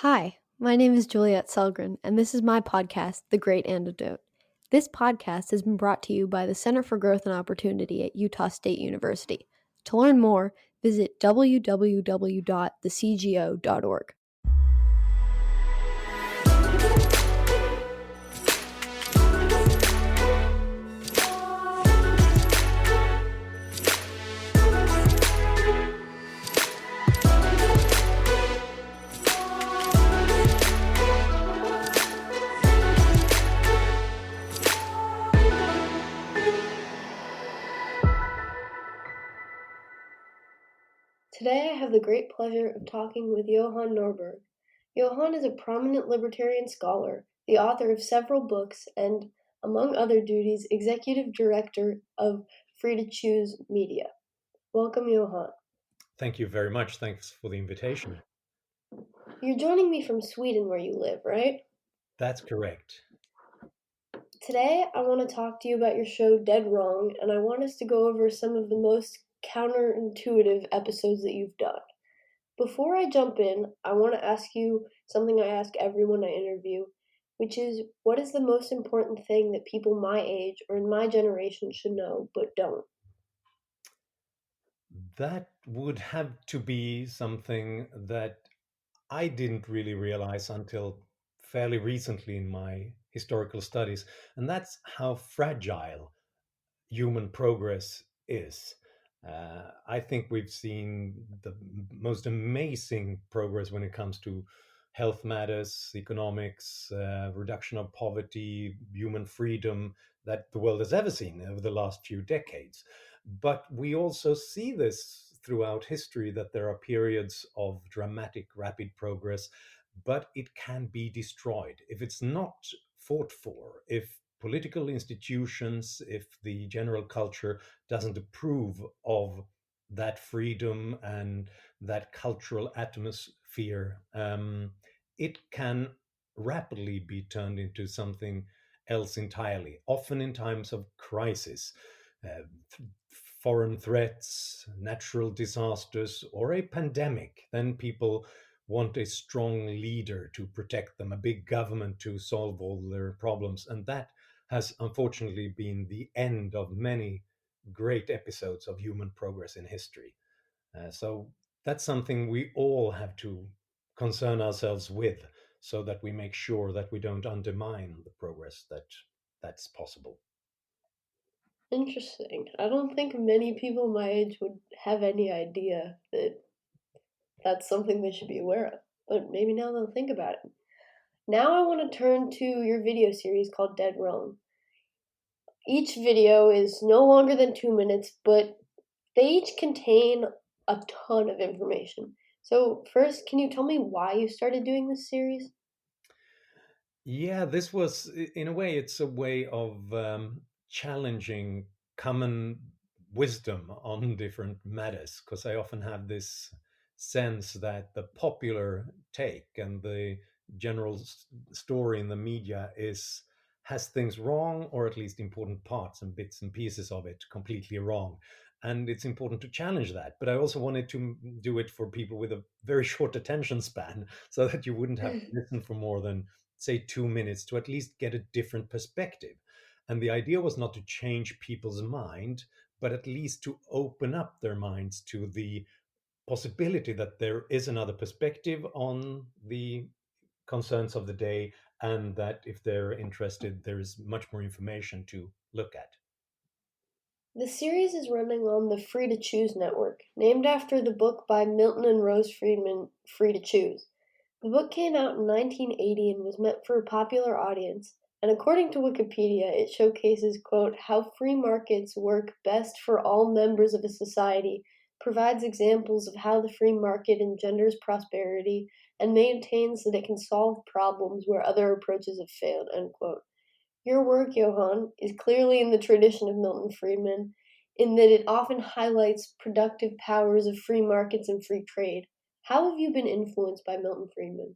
Hi, my name is Juliet Selgren, and this is my podcast, The Great Antidote. This podcast has been brought to you by the Center for Growth and Opportunity at Utah State University. To learn more, visit www.thecgo.org. Today I have the great pleasure of talking with Johan Norberg. Johan is a prominent libertarian scholar, the author of several books, and, among other duties, executive director of Free to Choose Media. Welcome, Johan. Thank you very much. Thanks for the invitation. You're joining me from Sweden where you live, right? That's correct. Today I want to talk to you about your show Dead Wrong, and I want us to go over some of the most counterintuitive episodes that you've done. Before I jump in, I want to ask you something I ask everyone I interview, which is, what is the most important thing that people my age or in my generation should know but don't? That would have to be something that I didn't really realize until fairly recently in my historical studies, and that's how fragile human progress is. I think we've seen the most amazing progress when it comes to health matters, economics, reduction of poverty, human freedom that the world has ever seen over the last few decades. But we also see this throughout history that there are periods of dramatic, rapid progress, but it can be destroyed if it's not fought for, if political institutions, if the general culture doesn't approve of that freedom and that cultural atmosphere, it can rapidly be turned into something else entirely, often in times of crisis. Uh, Foreign threats, natural disasters, or a pandemic, then people want a strong leader to protect them, a big government to solve all their problems. And that has unfortunately been the end of many great episodes of human progress in history. So that's something we all have to concern ourselves with so that we make sure that we don't undermine the progress that's possible. Interesting. I don't think many people my age would have any idea that that's something they should be aware of, but maybe now they'll think about it. Now I want to turn to your video series called Dead Wrong. Each video is no longer than 2 minutes, but they each contain a ton of information. So, first, can you tell me why you started doing this series? Yeah, this was, in a way, it's a way of challenging common wisdom on different matters, because I often have this sense that the popular take and the general story in the media is has things wrong, or at least important parts and bits and pieces of it completely wrong. And it's important to challenge that. But I also wanted to do it for people with a very short attention span so that you wouldn't have to listen for more than, say, 2 minutes to at least get a different perspective. And the idea was not to change people's mind, but at least to open up their minds to the possibility that there is another perspective on the concerns of the day, and that if they're interested, there is much more information to look at. The series is running on the Free to Choose network, named after the book by Milton and Rose Friedman, Free to Choose. The book came out in 1980 and was meant for a popular audience, and according to Wikipedia, it showcases, quote, how free markets work best for all members of a society, provides examples of how the free market engenders prosperity, and maintains that it can solve problems where other approaches have failed, end quote. Your work, Johan, is clearly in the tradition of Milton Friedman, in that it often highlights productive powers of free markets and free trade. How have you been influenced by Milton Friedman?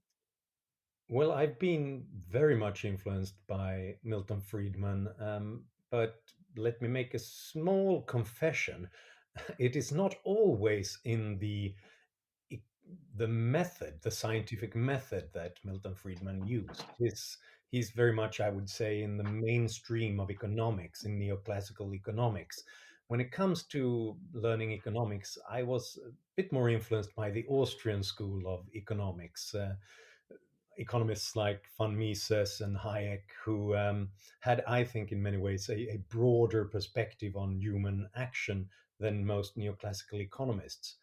Well, I've been very much influenced by Milton Friedman, but let me make a small confession. It is not always in the the method, the scientific method that Milton Friedman used. He's very much, I would say, in the mainstream of economics, in neoclassical economics. When it comes to learning economics, I was a bit more influenced by the Austrian school of economics. Economists like von Mises and Hayek, who had, I think, in many ways, a broader perspective on human action than most neoclassical economists.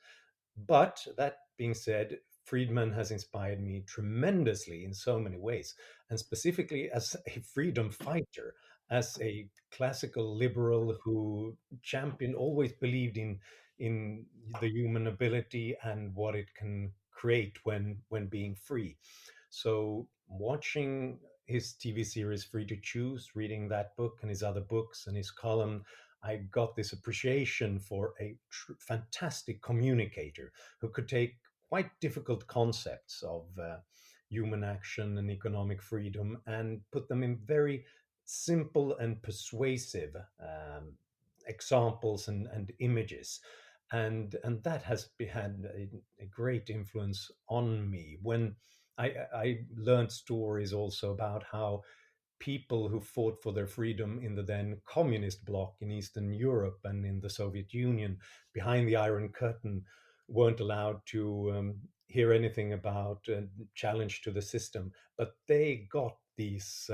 But that being said, Friedman has inspired me tremendously in so many ways, and specifically as a freedom fighter, as a classical liberal who championed, always believed in the human ability and what it can create when being free. So watching his TV series Free to Choose, reading that book and his other books and his column, I got this appreciation for a fantastic communicator who could take quite difficult concepts of human action and economic freedom and put them in very simple and persuasive examples and images. And that has had a great influence on me. When I learned stories also about how people who fought for their freedom in the then communist bloc in Eastern Europe and in the Soviet Union behind the Iron Curtain weren't allowed to hear anything about challenge to the system, but they got these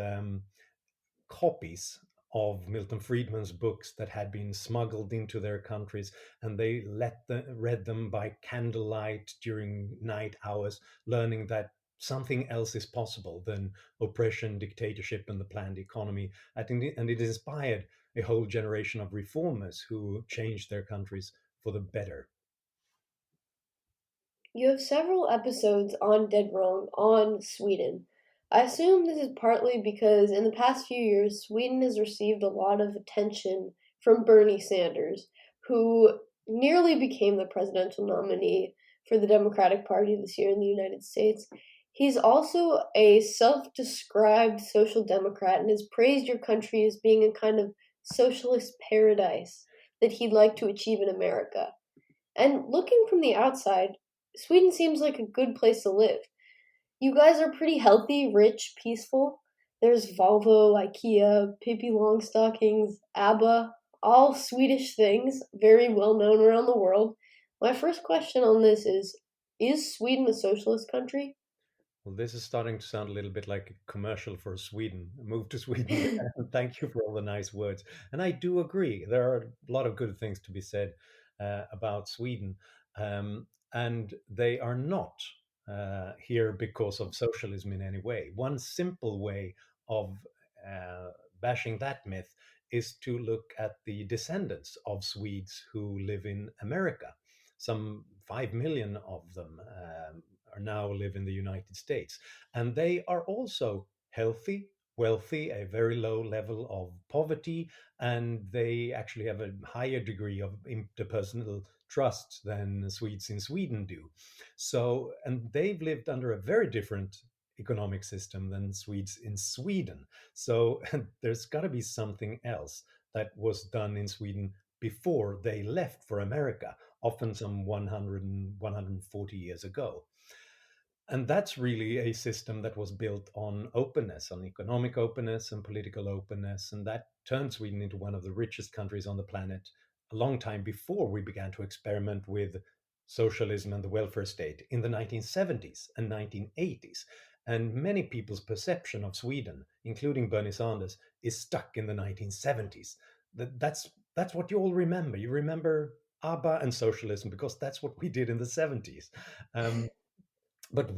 copies of Milton Friedman's books that had been smuggled into their countries, and they read them by candlelight during night hours, learning that something else is possible than oppression, dictatorship, and the planned economy. And it inspired a whole generation of reformers who changed their countries for the better. You have several episodes on Dead Wrong on Sweden. I assume this is partly because in the past few years, Sweden has received a lot of attention from Bernie Sanders, who nearly became the presidential nominee for the Democratic Party this year in the United States. He's also a self described social democrat and has praised your country as being a kind of socialist paradise that he'd like to achieve in America. And looking from the outside, Sweden seems like a good place to live. You guys are pretty healthy, rich, peaceful. There's Volvo, IKEA, Pippi Longstockings, ABBA, all Swedish things, very well known around the world. My first question on this is Sweden a socialist country? Well, this is starting to sound a little bit like a commercial for Sweden. Move to Sweden. Thank you for all the nice words. And I do agree. There are a lot of good things to be said about Sweden. And they are not here because of socialism in any way. One simple way of uh, bashing that myth is to look at the descendants of Swedes who live in America. Some 5 million of them are now live in the United States. And they are also healthy, wealthy, a very low level of poverty, and they actually have a higher degree of interpersonal trust than Swedes in Sweden do. So, and they've lived under a very different economic system than Swedes in Sweden. So there's got to be something else that was done in Sweden before they left for America, often some 100 and 140 years ago. And that's really a system that was built on openness, on economic openness and political openness. And that turned Sweden into one of the richest countries on the planet a long time before we began to experiment with socialism and the welfare state in the 1970s and 1980s. And many people's perception of Sweden, including Bernie Sanders, is stuck in the 1970s. That's what you all remember. You remember ABBA and socialism because that's what we did in the 70s. But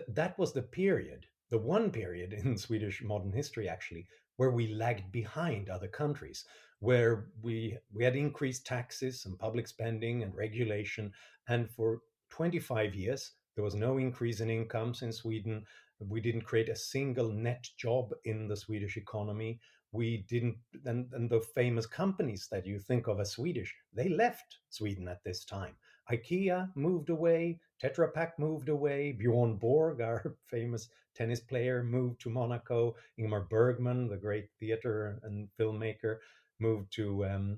that was the period, the one period in Swedish modern history actually, where we lagged behind other countries, where we had increased taxes and public spending and regulation, and for 25 years there was no increase in incomes in Sweden. We didn't create a single net job in the Swedish economy. We didn't, and the famous companies that you think of as Swedish, they left Sweden at this time. IKEA moved away, Tetra Pak moved away, Bjorn Borg, our famous tennis player, moved to Monaco, Ingmar Bergman, the great theater and filmmaker, moved to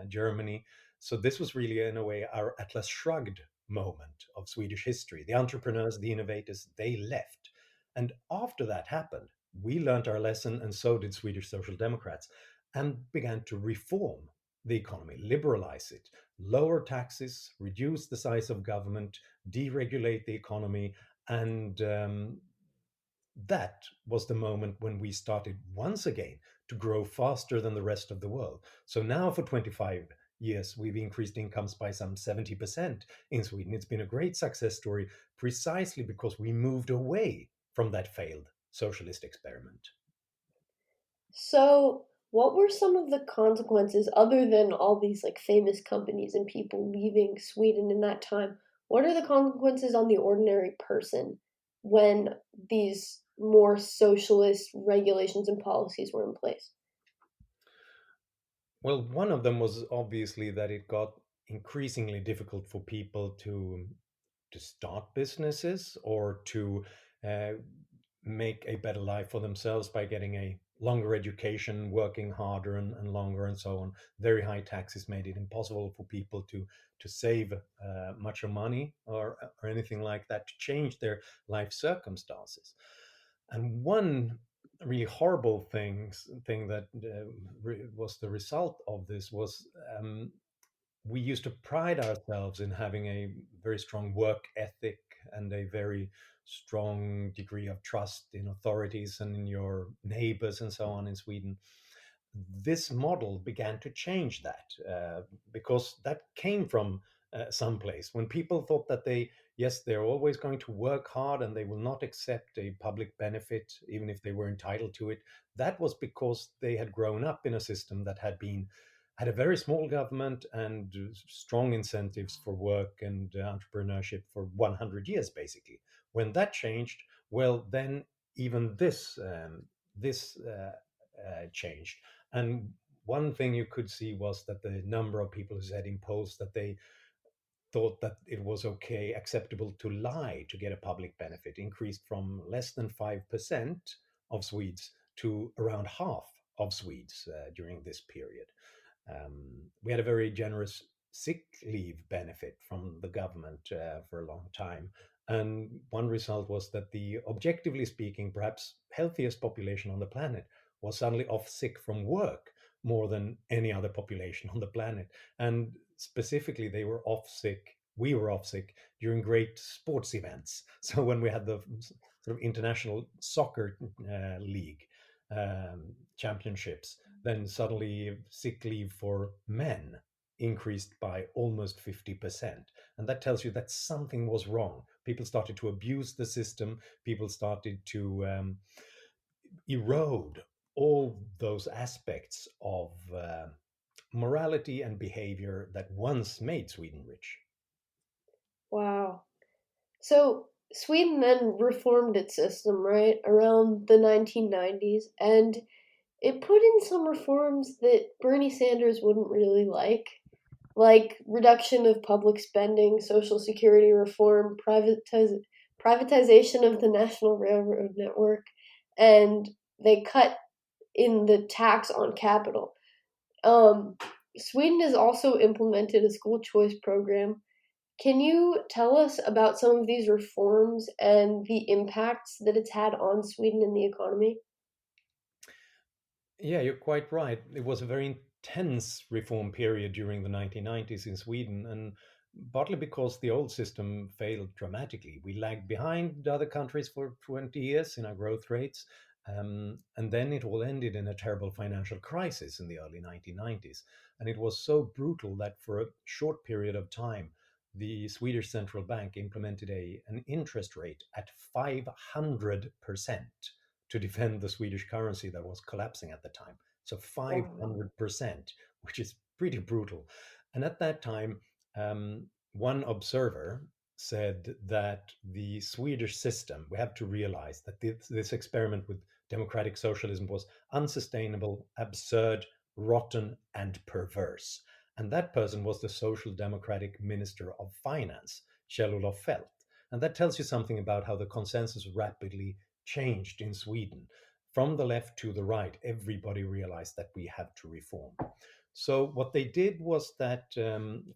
Germany. So this was really, in a way, our Atlas Shrugged moment of Swedish history. The entrepreneurs, the innovators, they left. And after that happened, we learned our lesson, and so did Swedish Social Democrats, and began to reform the economy, liberalize it, lower taxes, reduce the size of government, deregulate the economy. And that was the moment when we started once again to grow faster than the rest of the world. So now, for 25 years, we've increased incomes by some 70% in Sweden. It's been a great success story precisely because we moved away from that failed socialist experiment. So, what were some of the consequences other than all these like famous companies and people leaving Sweden in that time? What are the consequences on the ordinary person when these more socialist regulations and policies were in place? Well, one of them was obviously that it got increasingly difficult for people to start businesses or to uh, make a better life for themselves by getting a longer education, working harder and longer, and so on. Very high taxes made it impossible for people to save much of money or anything like that to change their life circumstances. And one really horrible thing that was the result of this was we used to pride ourselves in having a very strong work ethic and a very strong degree of trust in authorities and in your neighbors and so on in Sweden. This model began to change that because that came from someplace when people thought that yes, they're always going to work hard and they will not accept a public benefit even if they were entitled to it. That was because they had grown up in a system that had a very small government and strong incentives for work and entrepreneurship for 100 years, basically. When that changed, well, then even this changed. And one thing you could see was that the number of people who said in polls that they thought that it was okay, acceptable to lie to get a public benefit increased from less than 5% of Swedes to around half of Swedes during this period. We had a very generous sick leave benefit from the government for a long time. And one result was that the, objectively speaking, perhaps healthiest population on the planet was suddenly off sick from work more than any other population on the planet. And specifically, we were off sick during great sports events. So when we had the sort of international soccer league championships, then suddenly sick leave for men increased by almost 50%. And that tells you that something was wrong. People started to abuse the system, people started to erode all those aspects of morality and behavior that once made Sweden rich. Wow. So, Sweden then reformed its system, right, around the 1990s, and it put in some reforms that Bernie Sanders wouldn't really like reduction of public spending, social security reform, privatization of the national railroad network, and they cut in the tax on capital. Um, Sweden has also implemented a school choice program. Can you tell us about some of these reforms and the impacts that it's had on Sweden and the economy? Yeah, you're quite right. It was a very intense reform period during the 1990s in Sweden, and partly because the old system failed dramatically. We lagged behind other countries for 20 years in our growth rates. And then it all ended in a terrible financial crisis in the early 1990s. And it was so brutal that for a short period of time, the Swedish central bank implemented an interest rate at 500% to defend the Swedish currency that was collapsing at the time. So Wow. 500%, which is pretty brutal. And at that time, one observer said that the Swedish system, we have to realize that this experiment with democratic socialism was unsustainable, absurd, rotten, and perverse. And that person was the Social Democratic Minister of Finance, Kjell-Olof Feldt. And that tells you something about how the consensus rapidly changed in Sweden. From the left to the right, everybody realized that we have to reform. So, what they did was that,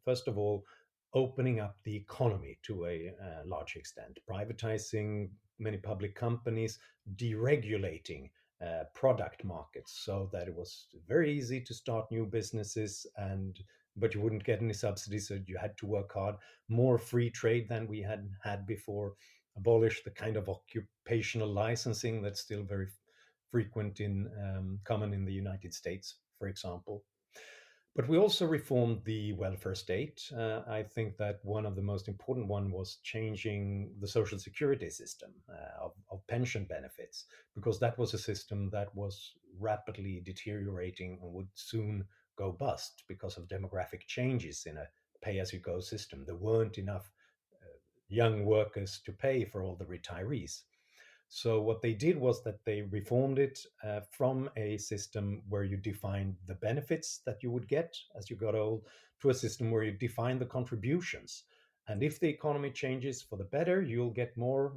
first of all, opening up the economy to a large extent, privatizing many public companies, deregulating product markets so that it was very easy to start new businesses, and but you wouldn't get any subsidies, so you had to work hard. More free trade than we had had before. Abolish the kind of occupational licensing that's still very frequent in common in the United States, for example. But we also reformed the welfare state. I think that one of the most important one was changing the social security system of pension benefits, because that was a system that was rapidly deteriorating and would soon go bust because of demographic changes in a pay-as-you-go system. There weren't enough young workers to pay for all the retirees. So what they did was that they reformed it from a system where you defined the benefits that you would get as you got old to a system where you define the contributions. And if the economy changes for the better, you'll get more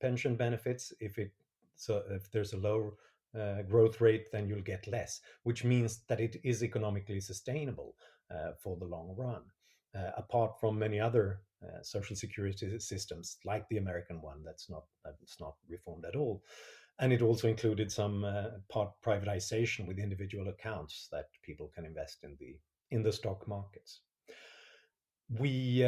pension benefits. If there's a low growth rate, then you'll get less, which means that it is economically sustainable for the long run. Apart from many other social security systems, like the American one, that's not reformed at all. And it also included some part privatization with individual accounts that people can invest in the stock markets. We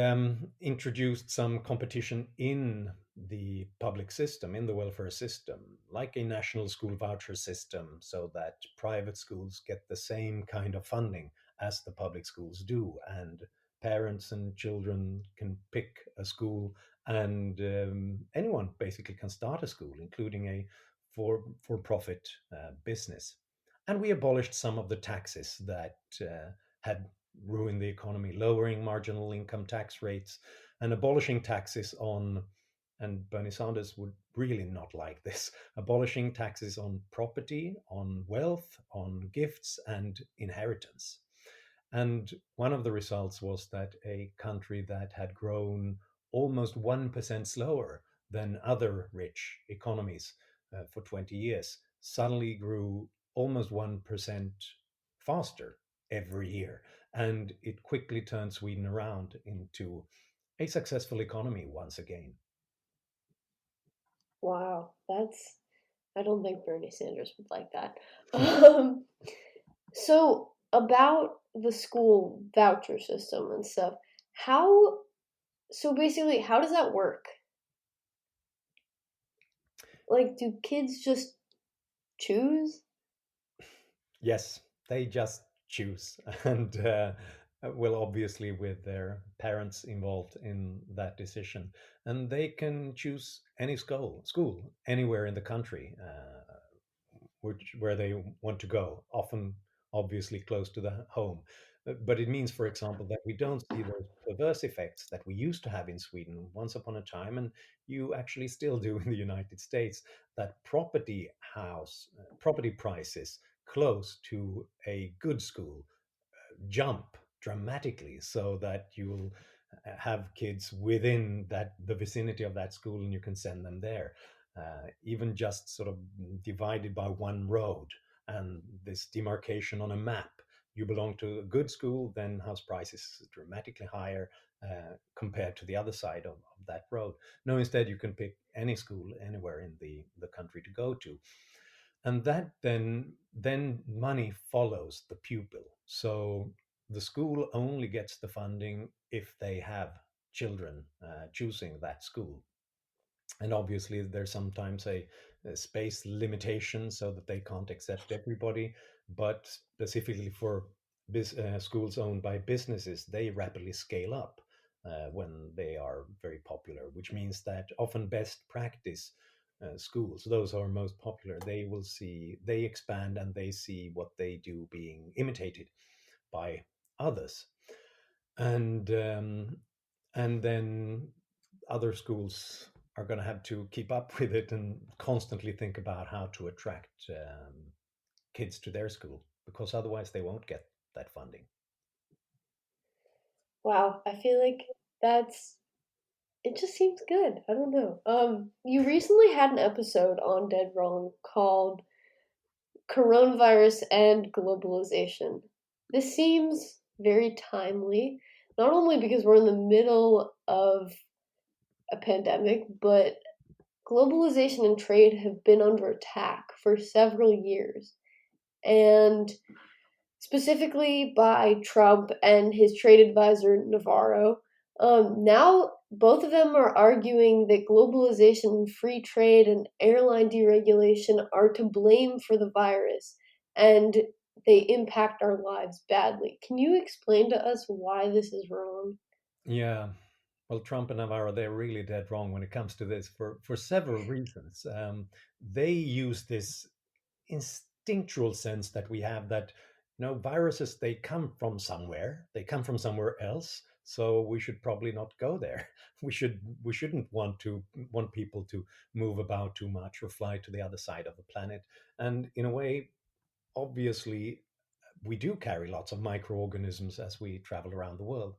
introduced some competition in the public system, in the welfare system, like a national school voucher system, so that private schools get the same kind of funding as the public schools do. And parents and children can pick a school, and anyone basically can start a school, including a for-profit business. And we abolished some of the taxes that had ruin the economy, lowering marginal income tax rates and abolishing taxes on, and Bernie Sanders would really not like this, abolishing taxes on property, on wealth, on gifts, and inheritance. And one of the results was that a country that had grown almost 1% slower than other rich economies for 20 years suddenly grew almost 1% faster every year. And it quickly turned Sweden around into a successful economy once again. Wow, that's I don't think Bernie Sanders would like that. Um, so about the school voucher system and stuff, how so basically how does that work? Like do kids just choose? Yes, they just choose. And well, obviously, with their parents involved in that decision. And they can choose any school anywhere in the country. Where they want to go, often obviously close to the home. But it means, for example, that we don't see those perverse effects that we used to have in Sweden once upon a time, and you actually still do in the United States, that property prices close to a good school jump dramatically, so that you'll have kids within the vicinity of that school and you can send them there, even just sort of divided by one road and this demarcation on a map. You belong to a good school, then house prices dramatically higher compared to the other side of that road. No, instead you can pick any school anywhere in the country to go to. And that then money follows the pupil. So the school only gets the funding if they have children choosing that school. And obviously there's sometimes a space limitation so that they can't accept everybody. But specifically for schools owned by businesses, they rapidly scale up when they are very popular, which means that often best practice schools, those who are most popular, they expand and they see what they do being imitated by others. And um, and then other schools are going to have to keep up with it and constantly think about how to attract kids to their school, because otherwise they won't get that funding. Wow, I feel like that's it just seems good. I don't know. You recently had an episode on Dead Wrong called Coronavirus and Globalization. This seems very timely. not only because we're in the middle of a pandemic, but globalization and trade have been under attack for several years. And specifically by Trump and his trade advisor Navarro. Now, both of them are arguing that globalization, free trade, and airline deregulation are to blame for the virus, and they impact our lives badly. Can you explain to us why this is wrong? Yeah. Well, Trump and Navarro, they're really dead wrong when it comes to this for several reasons. They use this instinctual sense that we have that, viruses, they come from somewhere, they come from somewhere else. So we should probably not go there. We shouldn't want people to move about too much or fly to the other side of the planet. And in a way, obviously, we do carry lots of microorganisms as we travel around the world.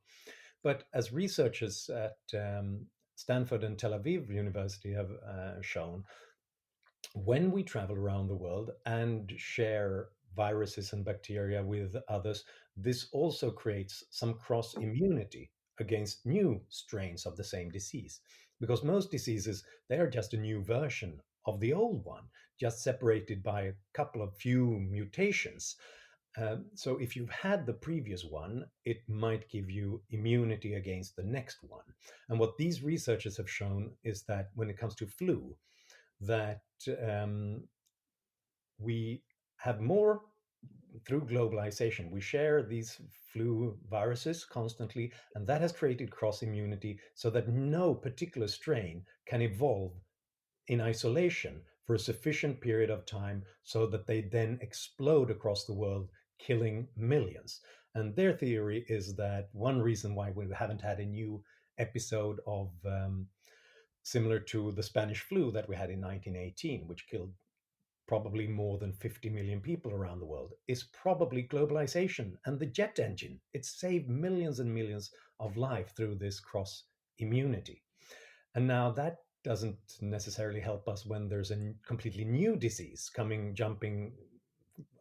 But as researchers at Stanford and Tel Aviv University have shown, when we travel around the world and share viruses and bacteria with others, this also creates some cross immunity against new strains of the same disease. Because most diseases, they are just a new version of the old one, just separated by a couple of few mutations. So if you've had the previous one, it might give you immunity against the next one. And what these researchers have shown is that when it comes to flu, that we have more through globalization. We share these flu viruses constantly, and that has created cross immunity so that no particular strain can evolve in isolation for a sufficient period of time so that they then explode across the world, killing millions. And their theory is that one reason why we haven't had a new episode of similar to the Spanish flu that we had in 1918, which killed probably more than 50 million people around the world, is probably globalization and the jet engine. It's saved millions and millions of life through this cross immunity. And now that doesn't necessarily help us when there's a completely new disease coming, jumping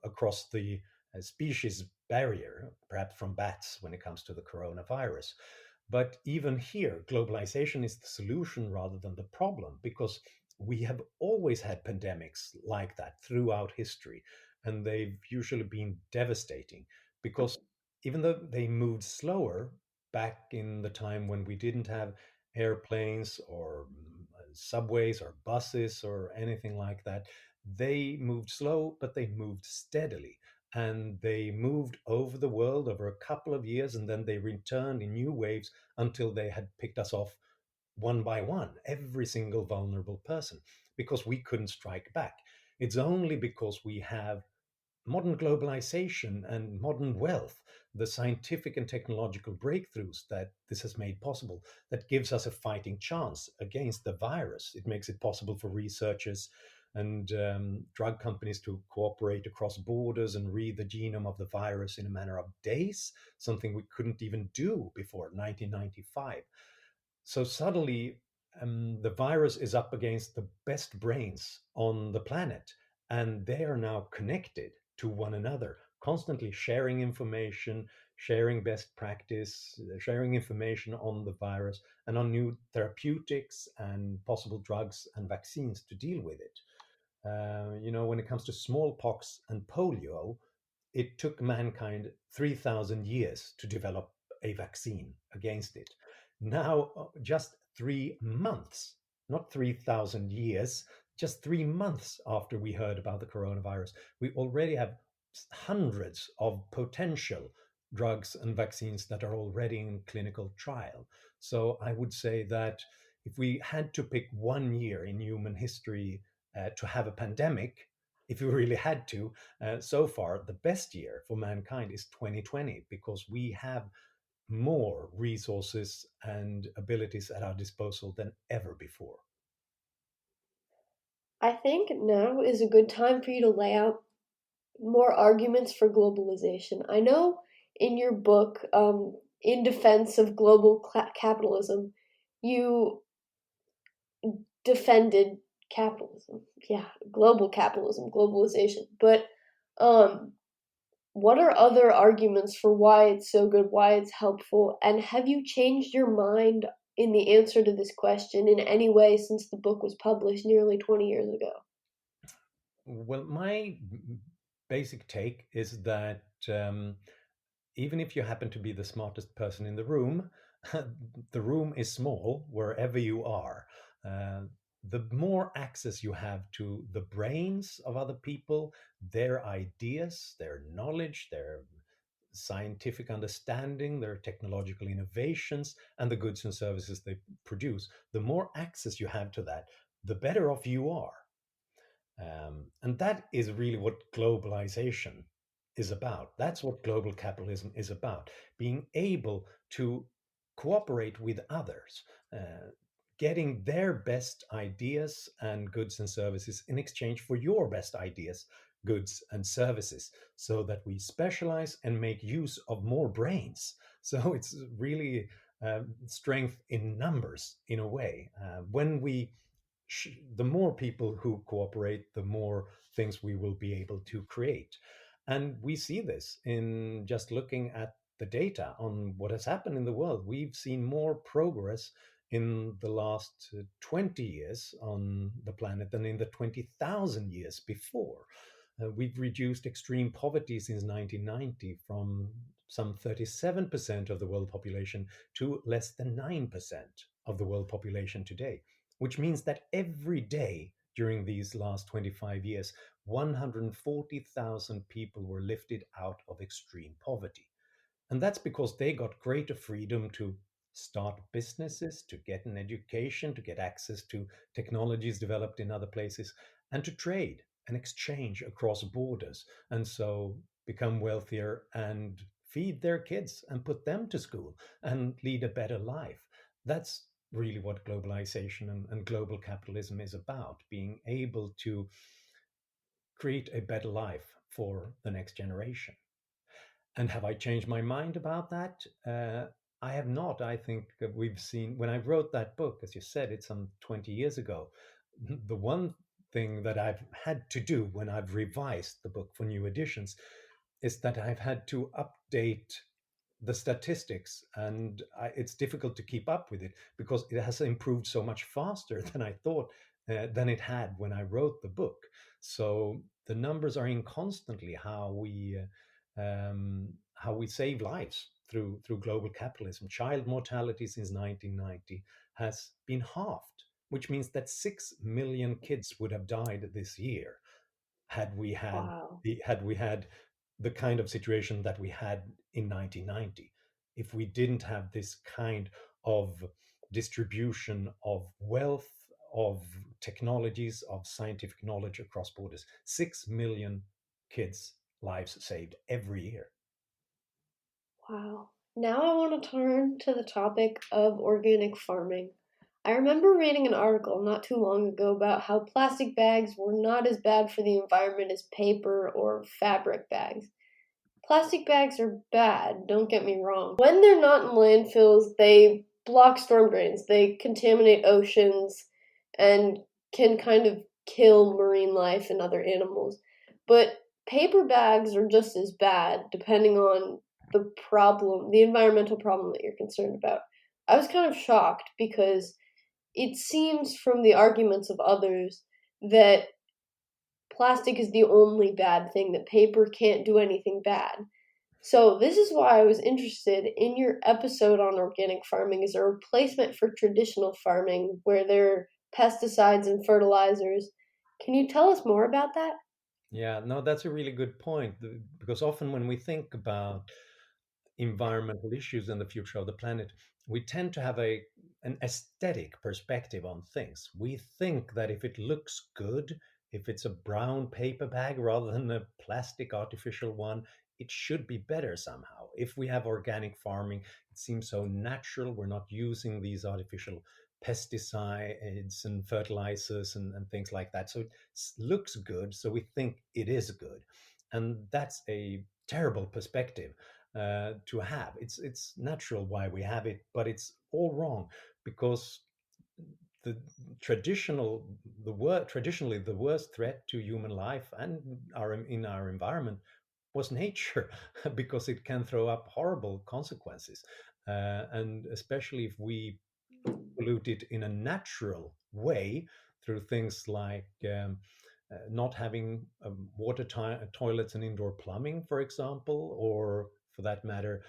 across the species barrier, perhaps from bats when it comes to the coronavirus. But even here, globalization is the solution rather than the problem, because we have always had pandemics like that throughout history, and they've usually been devastating because even though they moved slower back in the time when we didn't have airplanes or subways or buses or anything like that, they moved slow, but they moved steadily. And they moved over the world over a couple of years, and then they returned in new waves until they had picked us off one by one, every single vulnerable person, because we couldn't strike back. It's only because we have modern globalization and modern wealth, the scientific and technological breakthroughs that this has made possible, that gives us a fighting chance against the virus. It makes it possible for researchers and drug companies to cooperate across borders and read the genome of the virus in a matter of days, something we couldn't even do before 1995. So suddenly, the virus is up against the best brains on the planet, and they are now connected to one another, constantly sharing information, sharing best practice, sharing information on the virus and on new therapeutics and possible drugs and vaccines to deal with it. When it comes to smallpox and polio, it took mankind 3,000 years to develop a vaccine against it. Now, just 3 months, not 3,000 years, just 3 months after we heard about the coronavirus, we already have hundreds of potential drugs and vaccines that are already in clinical trial. So I would say that if we had to pick one year in human history to have a pandemic, if we really had to, so far, the best year for mankind is 2020 because we have more resources and abilities at our disposal than ever before. I think now is a good time for you to lay out more arguments for globalization. I know in your book, In Defense of Global Capitalism, you defended capitalism. Yeah, global capitalism, globalization. But um, What are other arguments for why it's so good, why it's helpful, and have you changed your mind in the answer to this question in any way since the book was published nearly 20 years ago? Well, my basic take is that even if you happen to be the smartest person in the room, the room is small wherever you are. Uh, the more access you have to the brains of other people, their ideas, their knowledge, their scientific understanding, their technological innovations, and the goods and services they produce, the more access you have to that, the better off you are. And that is really what globalization is about. That's what global capitalism is about, being able to cooperate with others, getting their best ideas and goods and services in exchange for your best ideas, goods and services, so that we specialize and make use of more brains. So it's really strength in numbers in a way. When we the more people who cooperate, the more things we will be able to create. And we see this in just looking at the data on what has happened in the world. We've seen more progress in the last 20 years on the planet than in the 20,000 years before. We've reduced extreme poverty since 1990 from some 37% of the world population to less than 9% of the world population today, which means that every day during these last 25 years, 140,000 people were lifted out of extreme poverty. And that's because they got greater freedom to start businesses, to get an education, to get access to technologies developed in other places, and to trade and exchange across borders. And so become wealthier and feed their kids and put them to school and lead a better life. That's really what globalization and global capitalism is about, being able to create a better life for the next generation. And have I changed my mind about that? I have not. I think that we've seen, when I wrote that book, as you said, it's some 20 years ago. The one thing that I've had to do when I've revised the book for new editions is that I've had to update the statistics, and it's difficult to keep up with it because it has improved so much faster than I thought, than it had when I wrote the book. So the numbers are in constantly how we save lives through global capitalism. Child mortality since 1990 has been halved, which means that 6 million kids would have died this year Wow. had we had the kind of situation that we had in 1990. If we didn't have this kind of distribution of wealth, of technologies, of scientific knowledge across borders, 6 million kids lives saved every year. Wow. Now I want to turn to the topic of organic farming. I remember reading an article not too long ago about how plastic bags were not as bad for the environment as paper or fabric bags. Plastic bags are bad, don't get me wrong. When they're not in landfills, they block storm drains, they contaminate oceans, and can kind of kill marine life and other animals. But paper bags are just as bad, depending on the problem, the environmental problem that you're concerned about. I was kind of shocked because it seems from the arguments of others that plastic is the only bad thing, that paper can't do anything bad. So this is why I was interested in your episode on organic farming as a replacement for traditional farming where there are pesticides and fertilizers. Can you tell us more about that? Yeah, no, that's a really good point, because often when we think about environmental issues and the future of the planet, we tend to have an aesthetic perspective on things. We think that if it looks good, if it's a brown paper bag rather than a plastic artificial one, it should be better somehow. If we have organic farming, it seems so natural. We're not using these artificial pesticides and fertilizers and things like that. So it looks good. So we think it is good. And that's a terrible perspective to have. It's natural why we have it, but it's all wrong because the traditionally the worst threat to human life and our in our environment was nature, because it can throw up horrible consequences. And especially if we pollute it in a natural way through things like not having toilets and indoor plumbing, for example, or for that matter,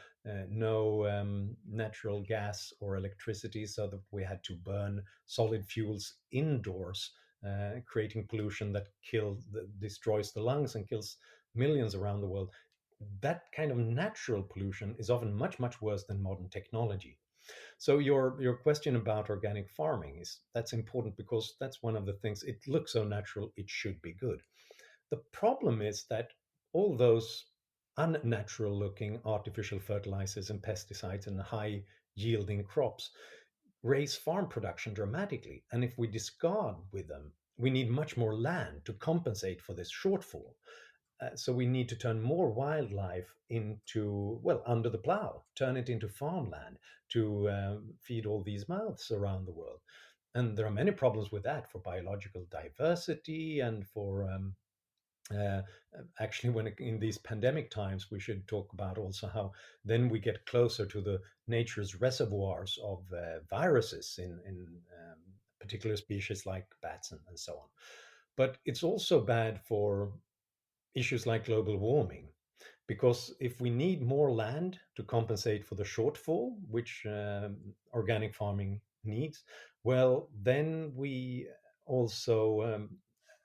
no natural gas or electricity, so that we had to burn solid fuels indoors, creating pollution that destroys the lungs and kills millions around the world. That kind of natural pollution is often much, much worse than modern technology. So your question about organic farming is that's important because that's one of the things. It looks so natural, it should be good. The problem is that all those unnatural looking artificial fertilizers and pesticides and high yielding crops raise farm production dramatically. And if we discard with them, we need much more land to compensate for this shortfall. So we need to turn more wildlife into, well, under the plow, turn it into farmland to feed all these mouths around the world. And there are many problems with that for biological diversity and for uh, actually, in these pandemic times, we should talk about also how then we get closer to the nature's reservoirs of viruses in particular species like bats and so on. But it's also bad for issues like global warming, because if we need more land to compensate for the shortfall, which organic farming needs, well, then we also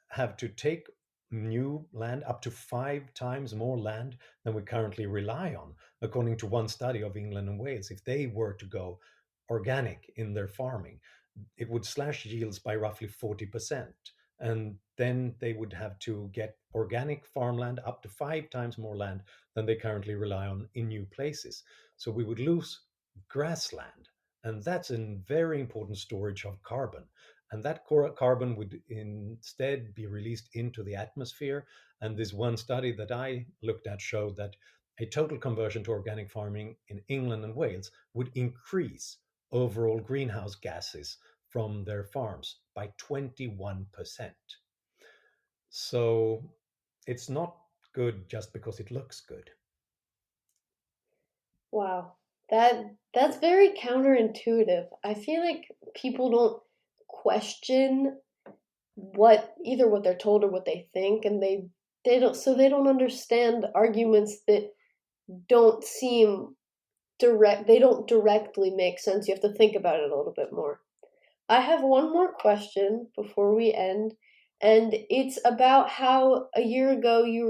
have to take new land, up to 5 times more land than we currently rely on, according to one study of England and Wales. If they were to go organic in their farming, it would slash yields by roughly 40%. And then they would have to get organic farmland, up to 5 times more land than they currently rely on in new places. So we would lose grassland. And that's a very important storage of carbon. And that carbon would instead be released into the atmosphere. And this one study that I looked at showed that a total conversion to organic farming in England and Wales would increase overall greenhouse gases from their farms by 21%. So it's not good just because it looks good. Wow. That's very counterintuitive. I feel like people don't question what they're told or what they think, and they don't understand arguments that don't seem they don't directly make sense. You have to think about it a little bit more. I have one more question before we end, and it's about how a year ago you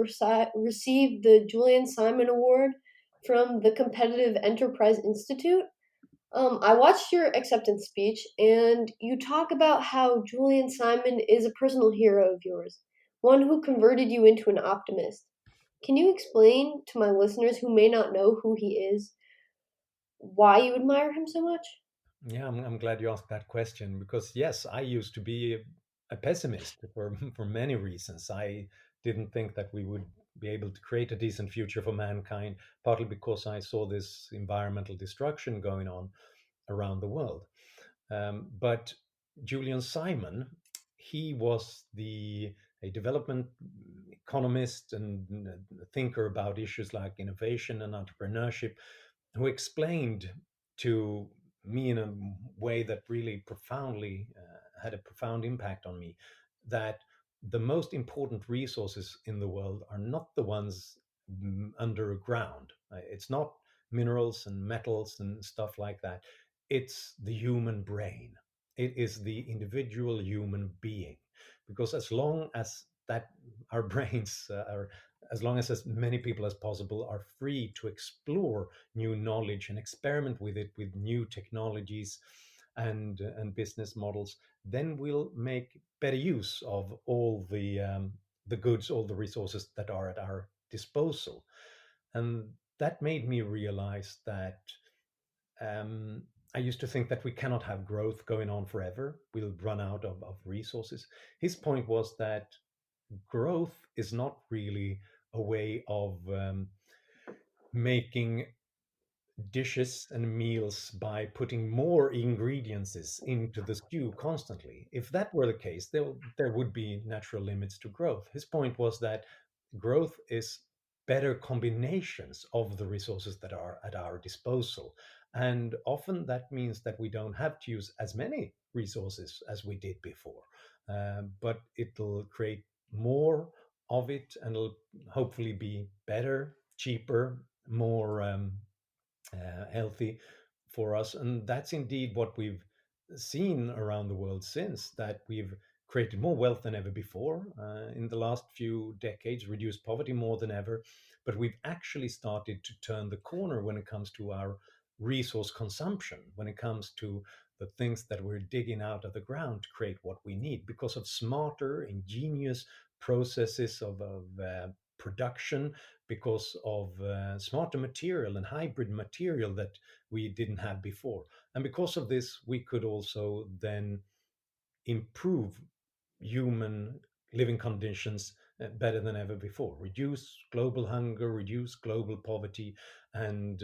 received the Julian Simon Award from the Competitive Enterprise Institute. I watched your acceptance speech, and you talk about how Julian Simon is a personal hero of yours, one who converted you into an optimist. Can you explain to my listeners who may not know who he is why you admire him so much? Yeah, I'm glad you asked that question because, yes, I used to be a pessimist for many reasons. I didn't think that we would be able to create a decent future for mankind, partly because I saw this environmental destruction going on around the world. But Julian Simon, he was a development economist and thinker about issues like innovation and entrepreneurship, who explained to me in a way that really profoundly had a profound impact on me that the most important resources in the world are not the ones underground. It's not minerals and metals and stuff like that. It's the human brain. It is the individual human being. Because as long as that our brains are, as long as many people as possible are free to explore new knowledge and experiment with it with new technologies and business models, then we'll make better use of all the goods, all the resources that are at our disposal. And that made me realize that um, I used to think that we cannot have growth going on forever. We'll run out of resources. His point was that growth is not really a way of making dishes and meals by putting more ingredients into the stew constantly. If that were the case, there would be natural limits to growth. His point was that growth is better combinations of the resources that are at our disposal. And often that means that we don't have to use as many resources as we did before, but it'll create more of it, and it'll hopefully be better, cheaper, more healthy for us. And that's indeed what we've seen around the world since, that we've created more wealth than ever before in the last few decades, reduced poverty more than ever. But we've actually started to turn the corner when it comes to our resource consumption, when it comes to the things that we're digging out of the ground to create what we need, because of smarter, ingenious processes of production, because of smarter material and hybrid material that we didn't have before. And because of this, we could also then improve human living conditions better than ever before, reduce global hunger, reduce global poverty, and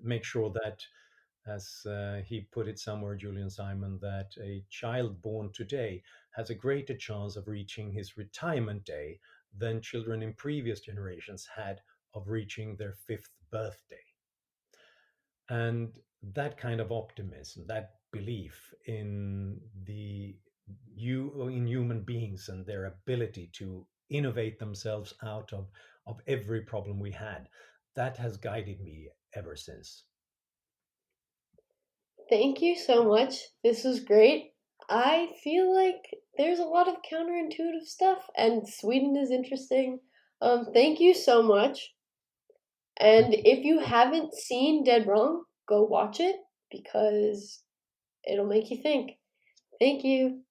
make sure that, as he put it somewhere, Julian Simon, that a child born today has a greater chance of reaching his retirement day than children in previous generations had of reaching their fifth birthday. And that kind of optimism, that belief in in human beings and their ability to innovate themselves out of every problem we had, that has guided me ever since. Thank you so much. This was great. I feel like there's a lot of counterintuitive stuff, and Sweden is interesting. Thank you so much. And if you haven't seen Dead Wrong, go watch it because it'll make you think. Thank you.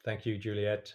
Thank you, Juliet.